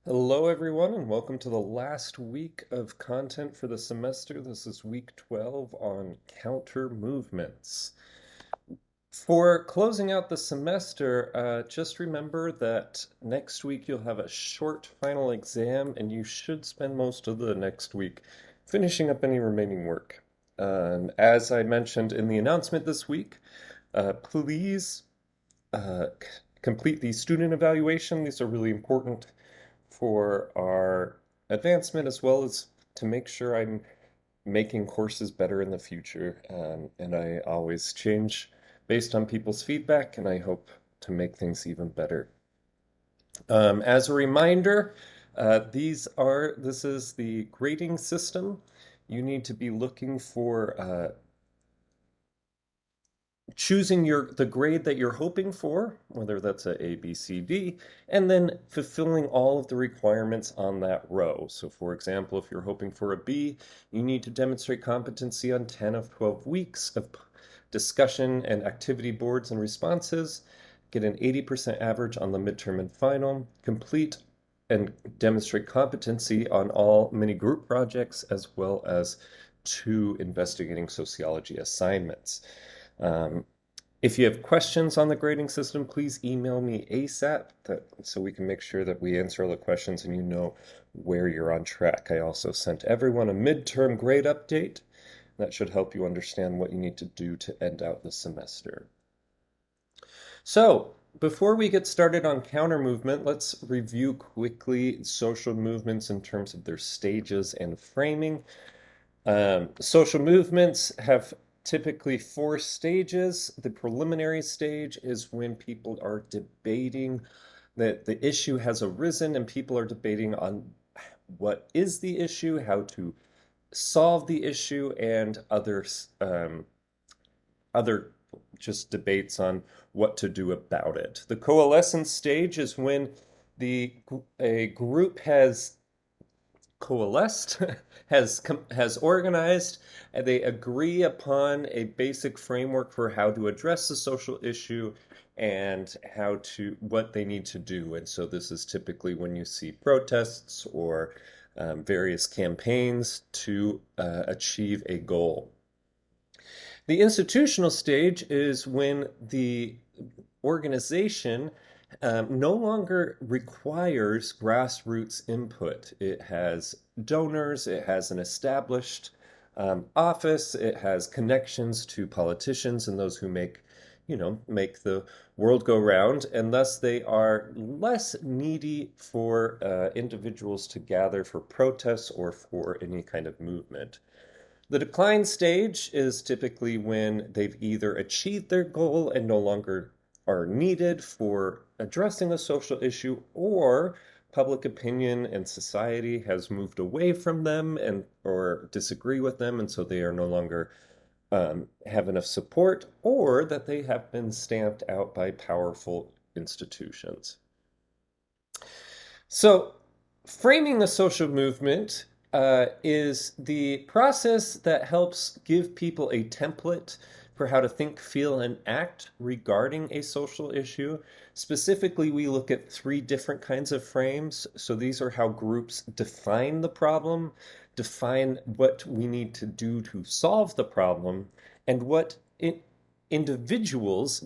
Hello, everyone, and welcome to the last week of content for the semester. This is week 12 on counter movements. For closing out the semester, just remember that next week you'll have a short final exam, and you should spend most of the next week finishing up any remaining work. As I mentioned in the announcement this week, please complete the student evaluation. These are really important for our advancement as well as to make sure I'm making courses better in the future. And I always change based on people's feedback, and I hope to make things even better. As a reminder, this is the grading system. You need to be looking for choosing the grade that you're hoping for, whether that's a B, C, D, and then fulfilling all of the requirements on that row. So for example, if you're hoping for a B, you need to demonstrate competency on 10 of 12 weeks of discussion and activity boards and responses, get an 80% average on the midterm and final, complete and demonstrate competency on all mini group projects, as well as 2 investigating sociology assignments. If you have questions on the grading system, please email me ASAP so we can make sure that we answer all the questions and you know where you're on track. I also sent everyone a midterm grade update. That should help you understand what you need to do to end out the semester. So, before we get started on counter movement, let's review quickly social movements in terms of their stages and framing. Social movements have typically 4 stages. The preliminary stage is when people are debating that the issue has arisen and people are debating on what is the issue, how to solve the issue, and other just debates on what to do about it. The coalescence stage is when a group has coalesced, has organized, and they agree upon a basic framework for how to address the social issue and what they need to do. And so this is typically when you see protests or various campaigns to achieve a goal. The institutional stage is when the organization no longer requires grassroots input. It has donors, it has an established office, it has connections to politicians and those who make the world go round, and thus they are less needy for individuals to gather for protests or for any kind of movement. The decline stage is typically when they've either achieved their goal and no longer are needed for addressing a social issue, or public opinion and society has moved away from them or disagree with them, and so they are no longer have enough support, or that they have been stamped out by powerful institutions. So, framing the social movement is the process that helps give people a template for how to think, feel, and act regarding a social issue. Specifically, we look at 3 different kinds of frames. So these are how groups define the problem, define what we need to do to solve the problem, and what individuals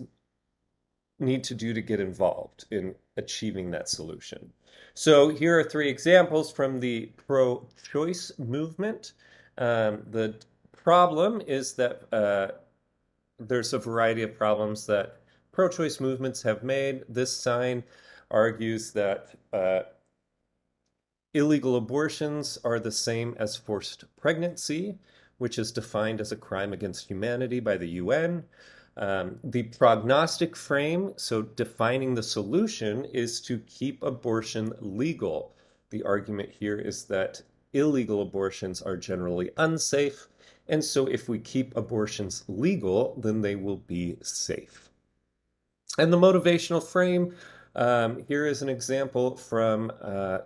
need to do to get involved in achieving that solution. So here are 3 examples from the pro-choice movement. The problem is that there's a variety of problems that pro-choice movements have made. This sign argues that illegal abortions are the same as forced pregnancy, which is defined as a crime against humanity by the UN. The prognostic frame, so defining the solution, is to keep abortion legal. The argument here is that illegal abortions are generally unsafe, and so if we keep abortions legal, then they will be safe. And the motivational frame, here is an example from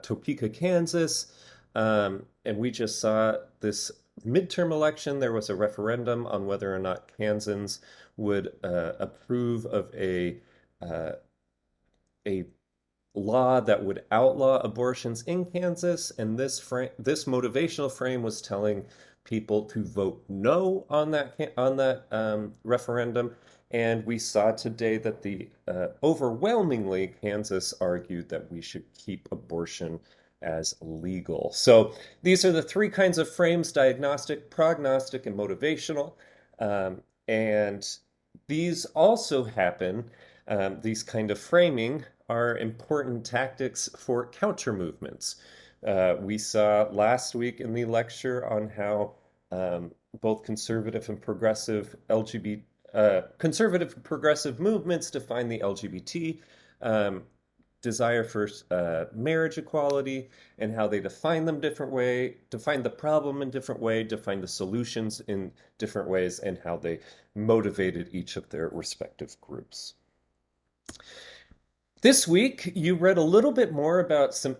Topeka, Kansas, and we just saw this midterm election. There was a referendum on whether or not Kansans would approve of a law that would outlaw abortions in Kansas, and this motivational frame was telling people to vote no on that referendum. And we saw today that the overwhelmingly Kansas argued that we should keep abortion as legal. So these are the three kinds of frames: diagnostic, prognostic, and motivational. And these also happen, these kind of framing are important tactics for counter movements. We saw last week in the lecture on how both conservative and progressive conservative and progressive movements define the LGBT um, desire for marriage equality, and how they define them different way, define the problem in different way, define the solutions in different ways, and how they motivated each of their respective groups. This week, you read a little bit more about some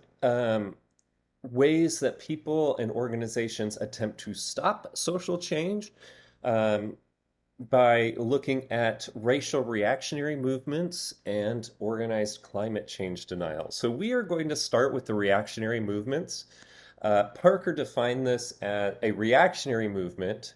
ways that people and organizations attempt to stop social change. Um, by looking at racial reactionary movements and organized climate change denial. So we are going to start with the reactionary movements. Parker defined this as a reactionary movement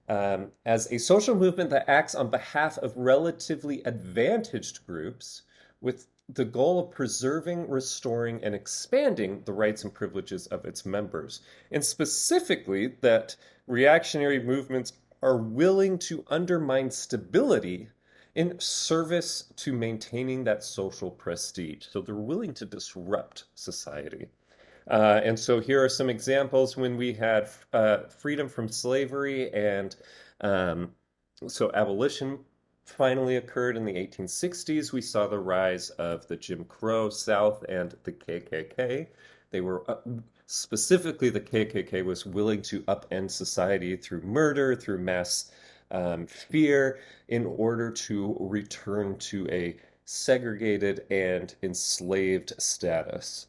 as a social movement that acts on behalf of relatively advantaged groups with the goal of preserving, restoring, and expanding the rights and privileges of its members. And specifically, that reactionary movements are willing to undermine stability in service to maintaining that social prestige. So they're willing to disrupt society. And so here are some examples when we had freedom from slavery, and um, so abolition finally occurred in the 1860s. We saw the rise of the Jim Crow South and the KKK. They were specifically, the KKK was willing to upend society through murder, through mass fear, in order to return to a segregated and enslaved status.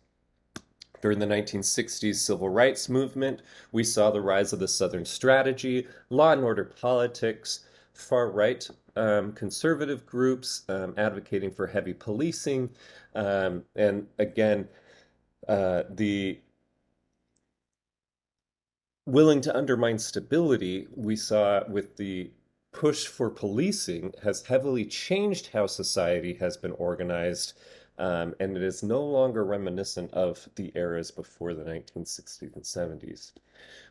During the 1960s civil rights movement, we saw the rise of the Southern strategy, law and order politics, far right conservative groups advocating for heavy policing, and again, the willing to undermine stability we saw with the push for policing has heavily changed how society has been organized, and it is no longer reminiscent of the eras before the 1960s and 70s.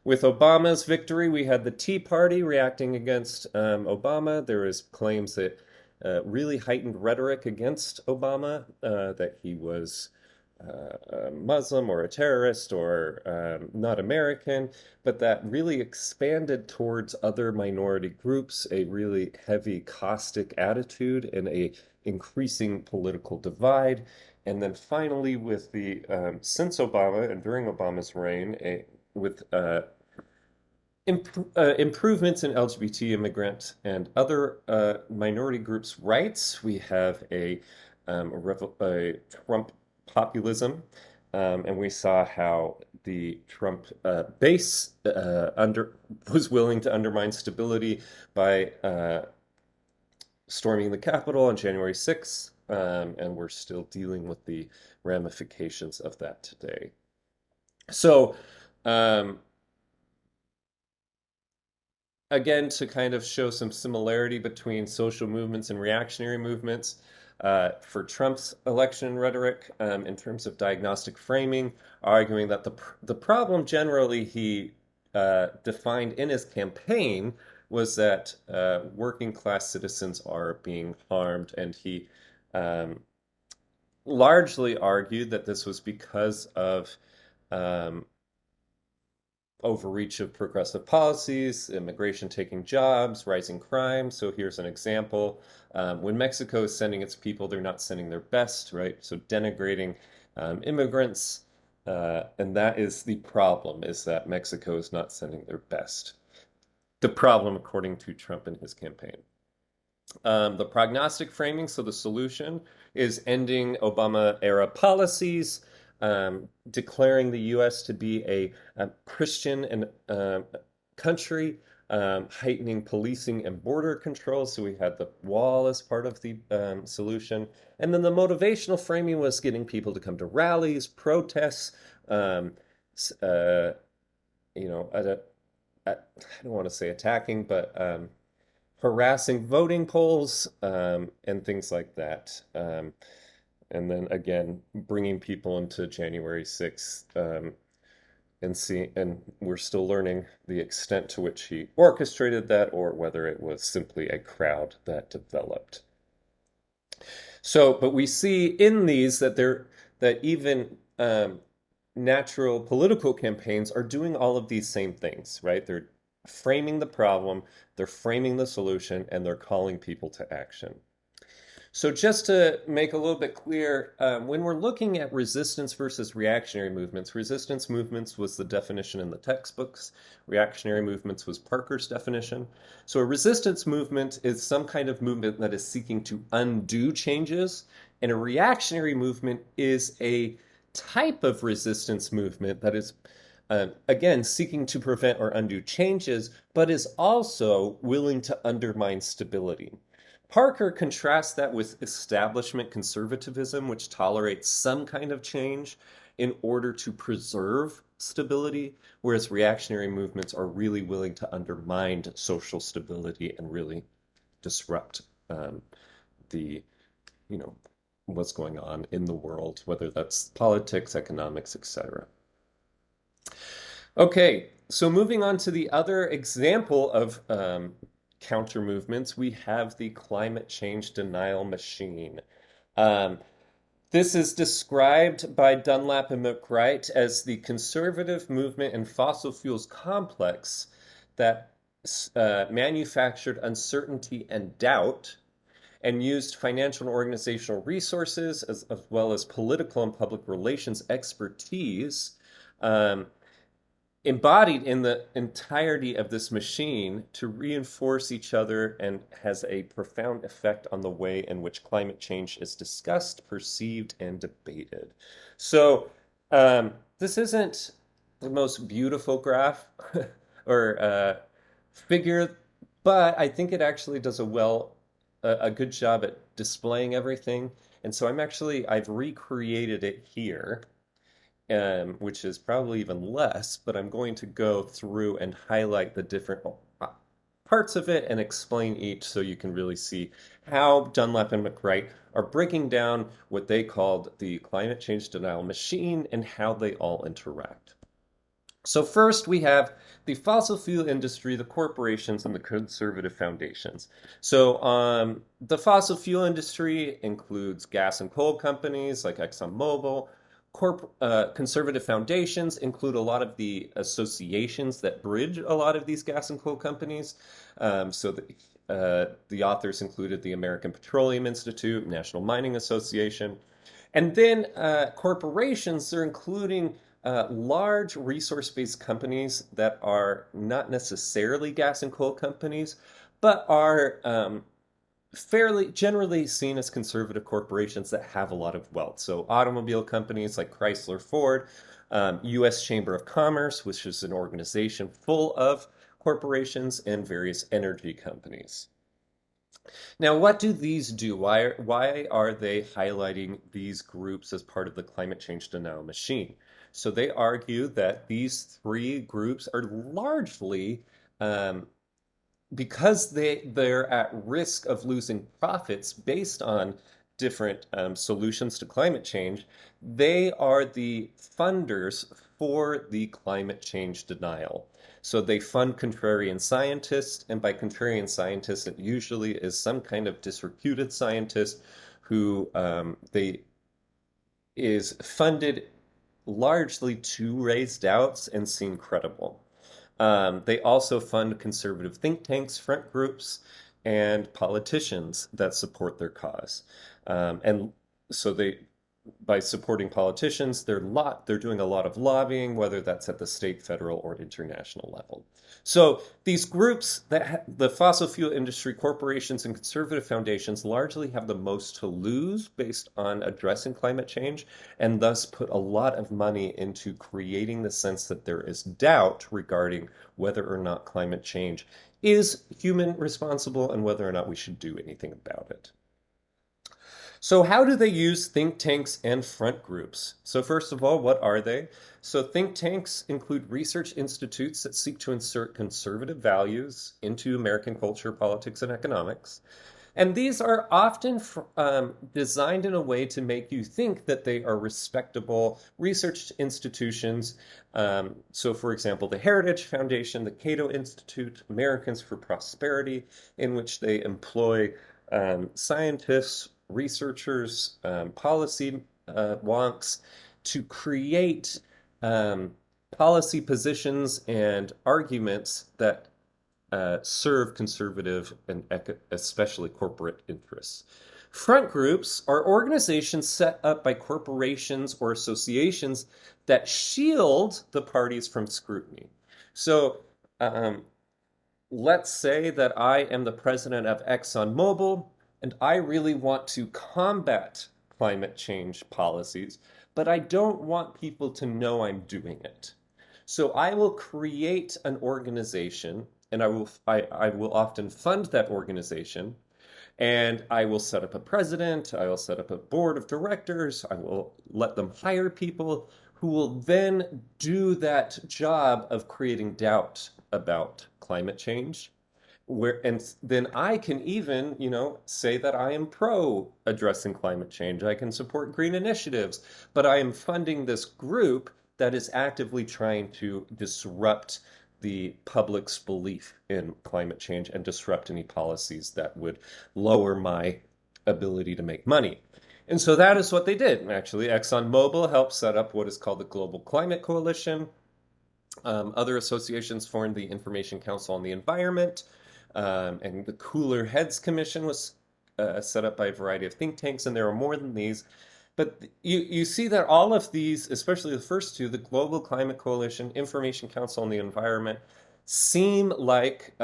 With Obama's victory, we had the Tea Party reacting against Obama. There was claims that really heightened rhetoric against Obama, that he was a Muslim or a terrorist or not American, but that really expanded towards other minority groups, a really heavy caustic attitude and a increasing political divide. And then finally, with the since Obama and during Obama's reign, with improvements in LGBT immigrant and other minority groups' rights, we have a Trump populism, and we saw how the Trump base was willing to undermine stability by storming the Capitol on January 6th, and we're still dealing with the ramifications of that today. So, um, again, to kind of show some similarity between social movements and reactionary movements, for Trump's election rhetoric, in terms of diagnostic framing, arguing that the problem generally he defined in his campaign was that working class citizens are being harmed, and he largely argued that this was because of um, overreach of progressive policies, immigration taking jobs, rising crime. So here's an example. When Mexico is sending its people, they're not sending their best, right? So denigrating immigrants. And that is the problem, is that Mexico is not sending their best. The problem, according to Trump and his campaign. The prognostic framing, so the solution, is ending Obama-era policies, declaring the U.S. to be a Christian and country, heightening policing and border control. So we had the wall as part of the solution. And then the motivational framing was getting people to come to rallies, protests, um, uh, I don't want to say attacking, but harassing voting polls and things like that. And then again, bringing people into January 6th and we're still learning the extent to which he orchestrated that or whether it was simply a crowd that developed. So, but we see in these that even natural political campaigns are doing all of these same things, right? They're framing the problem, they're framing the solution, and they're calling people to action. So just to make a little bit clear, when we're looking at resistance versus reactionary movements, resistance movements was the definition in the textbooks. Reactionary movements was Parker's definition. So a resistance movement is some kind of movement that is seeking to undo changes, and a reactionary movement is a type of resistance movement that is, again, seeking to prevent or undo changes, but is also willing to undermine stability. Parker contrasts that with establishment conservatism, which tolerates some kind of change in order to preserve stability, whereas reactionary movements are really willing to undermine social stability and really disrupt the, you know, what's going on in the world, whether that's politics, economics, etc. Okay, so moving on to the other example of counter movements, we have the climate change denial machine. Um, this is described by Dunlap and McWright as the conservative movement and fossil fuels complex that manufactured uncertainty and doubt and used financial and organizational resources as well as political and public relations expertise embodied in the entirety of this machine to reinforce each other and has a profound effect on the way in which climate change is discussed, perceived, and debated. So this isn't the most beautiful graph or figure, but I think it actually does a good job at displaying everything. And so I've recreated it here, which is probably even less, but I'm going to go through and highlight the different parts of it and explain each so you can really see how Dunlap and McWright are breaking down what they called the climate change denial machine and how they all interact. So first we have the fossil fuel industry, the corporations, and the conservative foundations. So the fossil fuel industry includes gas and coal companies like ExxonMobil. Conservative foundations include a lot of the associations that bridge a lot of these gas and coal companies. The authors included the American Petroleum Institute, National Mining Association. And then corporations, they're including large resource-based companies that are not necessarily gas and coal companies, but are fairly generally seen as conservative corporations that have a lot of wealth. So automobile companies like Chrysler, Ford, U.S. Chamber of Commerce, which is an organization full of corporations, and various energy companies. Now, what do these do? Why are they highlighting these groups as part of the climate change denial machine? So they argue that these three groups are largely because they're at risk of losing profits based on different solutions to climate change, they are the funders for the climate change denial. So they fund contrarian scientists, and by contrarian scientists, it usually is some kind of disreputed scientist who they is funded largely to raise doubts and seem credible. They also fund conservative think tanks, front groups, and politicians that support their cause. And so by supporting politicians. They're doing a lot of lobbying, whether that's at the state, federal, or international level. So these groups the fossil fuel industry, corporations, and conservative foundations largely have the most to lose based on addressing climate change, and thus put a lot of money into creating the sense that there is doubt regarding whether or not climate change is human responsible and whether or not we should do anything about it. So, how do they use think tanks and front groups? So, first of all, what are they? So, think tanks include research institutes that seek to insert conservative values into American culture, politics, and economics. And these are often designed in a way to make you think that they are respectable research institutions. So, for example, the Heritage Foundation, the Cato Institute, Americans for Prosperity, in which they employ scientists, researchers, policy wonks to create policy positions and arguments that serve conservative and especially corporate interests. Front groups are organizations set up by corporations or associations that shield the parties from scrutiny. So let's say that I am the president of ExxonMobil and I really want to combat climate change policies, but I don't want people to know I'm doing it. So I will create an organization, and I will often fund that organization, and I will set up a president, I will set up a board of directors, I will let them hire people who will then do that job of creating doubt about climate change. And then I can even, say that I am pro addressing climate change. I can support green initiatives, but I am funding this group that is actively trying to disrupt the public's belief in climate change and disrupt any policies that would lower my ability to make money. And so that is what they did. Actually, ExxonMobil helped set up what is called the Global Climate Coalition. Other associations formed the Information Council on the Environment, and the Cooler Heads Commission was set up by a variety of think tanks, and there are more than these. But you see that all of these, especially the first two, the Global Climate Coalition, Information Council on the Environment, seem like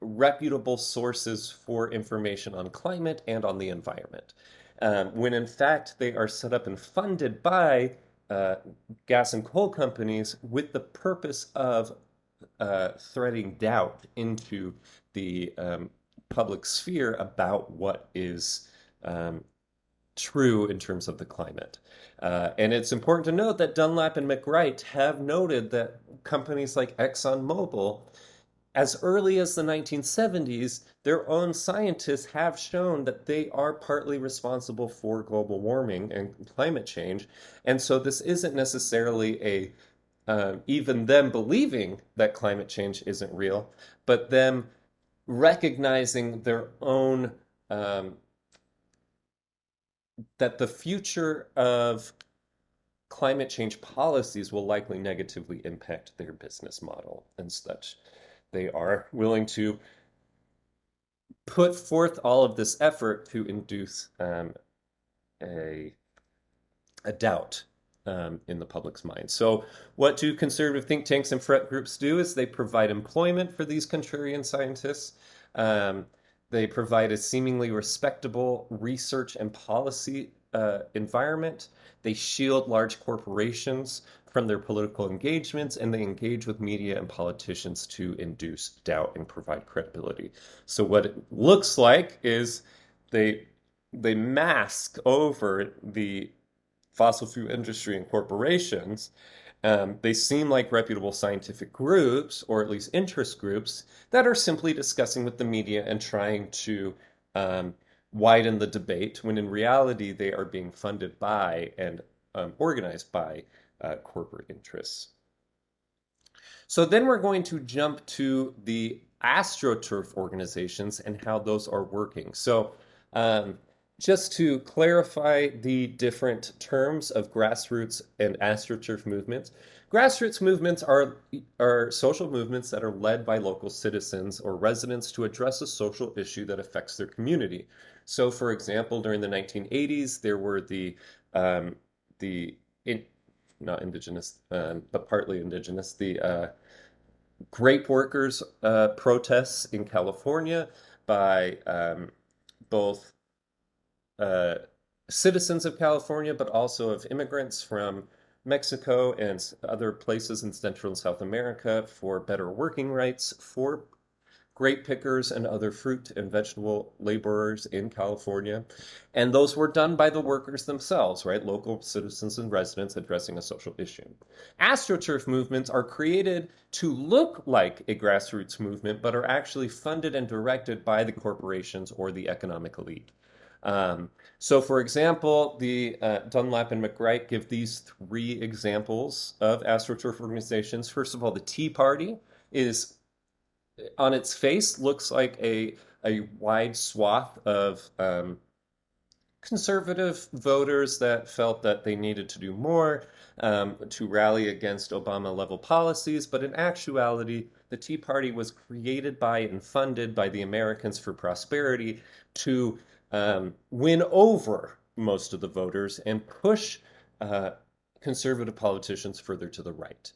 reputable sources for information on climate and on the environment, when in fact they are set up and funded by gas and coal companies with the purpose of threading doubt into the public sphere about what is true in terms of the climate. And it's important to note that Dunlap and McWright have noted that companies like ExxonMobil, as early as the 1970s, their own scientists have shown that they are partly responsible for global warming and climate change. And so this isn't necessarily even them believing that climate change isn't real, but them recognizing their own that the future of climate change policies will likely negatively impact their business model and such. They are willing to put forth all of this effort to induce a doubt in the public's mind. So, what do conservative think tanks and front groups do? Is they provide employment for these contrarian scientists. They provide a seemingly respectable research and policy environment. They shield large corporations from their political engagements, and they engage with media and politicians to induce doubt and provide credibility. So what it looks like is they mask over the fossil fuel industry and corporations. They seem like reputable scientific groups, or at least interest groups, that are simply discussing with the media and trying to widen the debate, when in reality they are being funded by and organized by corporate interests. So then we're going to jump to the AstroTurf organizations and how those are working. So Just to clarify the different terms of grassroots and astroturf movements, grassroots movements are social movements that are led by local citizens or residents to address a social issue that affects their community. So, for example, during the 1980s, there were the in, not indigenous, but partly indigenous, the grape workers protests in California by both uh, citizens of California, but also of immigrants from Mexico and other places in Central and South America for better working rights for grape pickers and other fruit and vegetable laborers in California. And those were done by the workers themselves, right? Local citizens and residents addressing a social issue. AstroTurf movements are created to look like a grassroots movement, but are actually funded and directed by the corporations or the economic elite. So, for example, the Dunlap and McWright give these three examples of AstroTurf organizations. First of all, the Tea Party is on its face looks like a wide swath of conservative voters that felt that they needed to do more to rally against Obama level policies. But in actuality, the Tea Party was created by and funded by the Americans for Prosperity to win over most of the voters and push conservative politicians further to the right.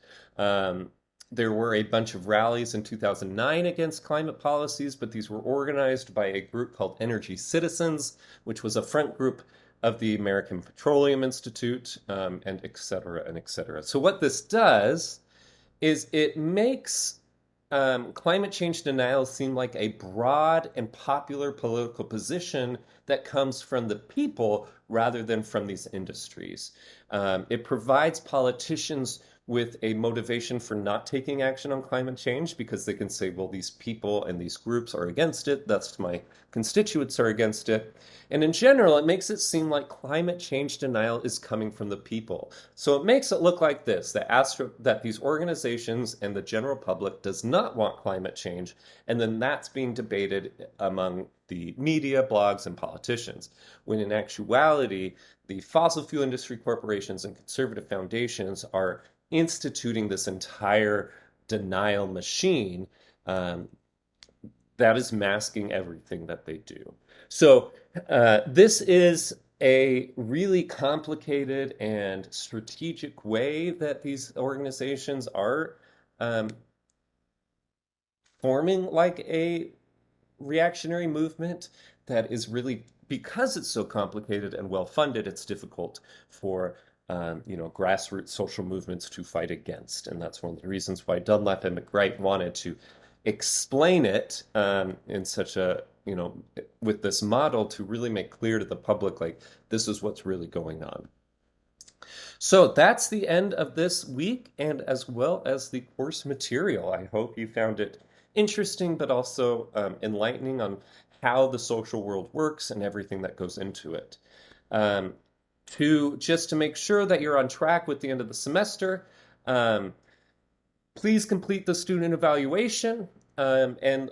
There were a bunch of rallies in 2009 against climate policies, but these were organized by a group called Energy Citizens, which was a front group of the American Petroleum Institute, and et cetera, and et cetera. So what this does is it makes climate change denial seem like a broad and popular political position that comes from the people rather than from these industries. It provides politicians with a motivation for not taking action on climate change because they can say, well, these people and these groups are against it. That's my constituents are against it. And in general, it makes it seem like climate change denial is coming from the people. So it makes it look like this, that these organizations and the general public does not want climate change, and then that's being debated among the media, blogs, and politicians. When in actuality, the fossil fuel industry corporations and conservative foundations are instituting this entire denial machine that is masking everything that they do. So this is a really complicated and strategic way that these organizations are forming like a reactionary movement that is really, because it's so complicated and well funded, it's difficult for grassroots social movements to fight against. And that's one of the reasons why Dunlap and McWright wanted to explain it in such a, with this model to really make clear to the public, like, this is what's really going on. So that's the end of this week, and as well as the course material. I hope you found it interesting, but also enlightening on how the social world works and everything that goes into it. To make sure that you're on track with the end of the semester, please complete the student evaluation. And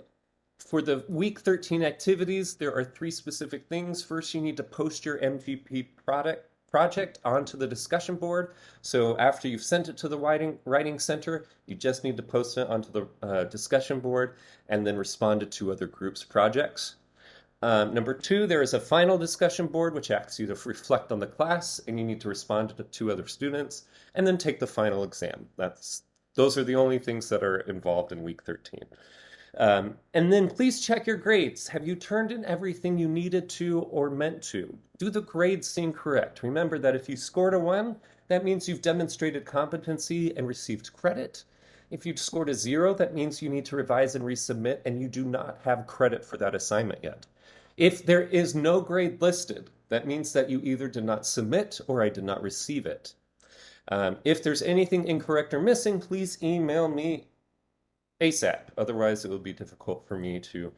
for the week 13 activities, there are 3 specific things. First, you need to post your MVP project onto the discussion board. So after you've sent it to the writing center, you just need to post it onto the discussion board and then respond to 2 other groups' projects. Number 2, there is a final discussion board, which asks you to reflect on the class, and you need to respond to 2 other students, and then take the final exam. Those are the only things that are involved in week 13. And then please check your grades. Have you turned in everything you needed to or meant to? Do the grades seem correct? Remember that if you scored a 1, that means you've demonstrated competency and received credit. If you scored a 0, that means you need to revise and resubmit, and you do not have credit for that assignment yet. If there is no grade listed, that means that you either did not submit or I did not receive it. If there's anything incorrect or missing, please email me ASAP. Otherwise, it will be difficult for me to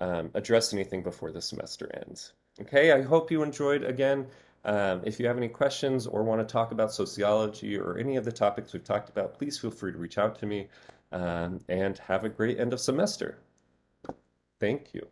address anything before the semester ends. Okay, I hope you enjoyed again. If you have any questions or want to talk about sociology or any of the topics we've talked about, please feel free to reach out to me, and have a great end of semester. Thank you.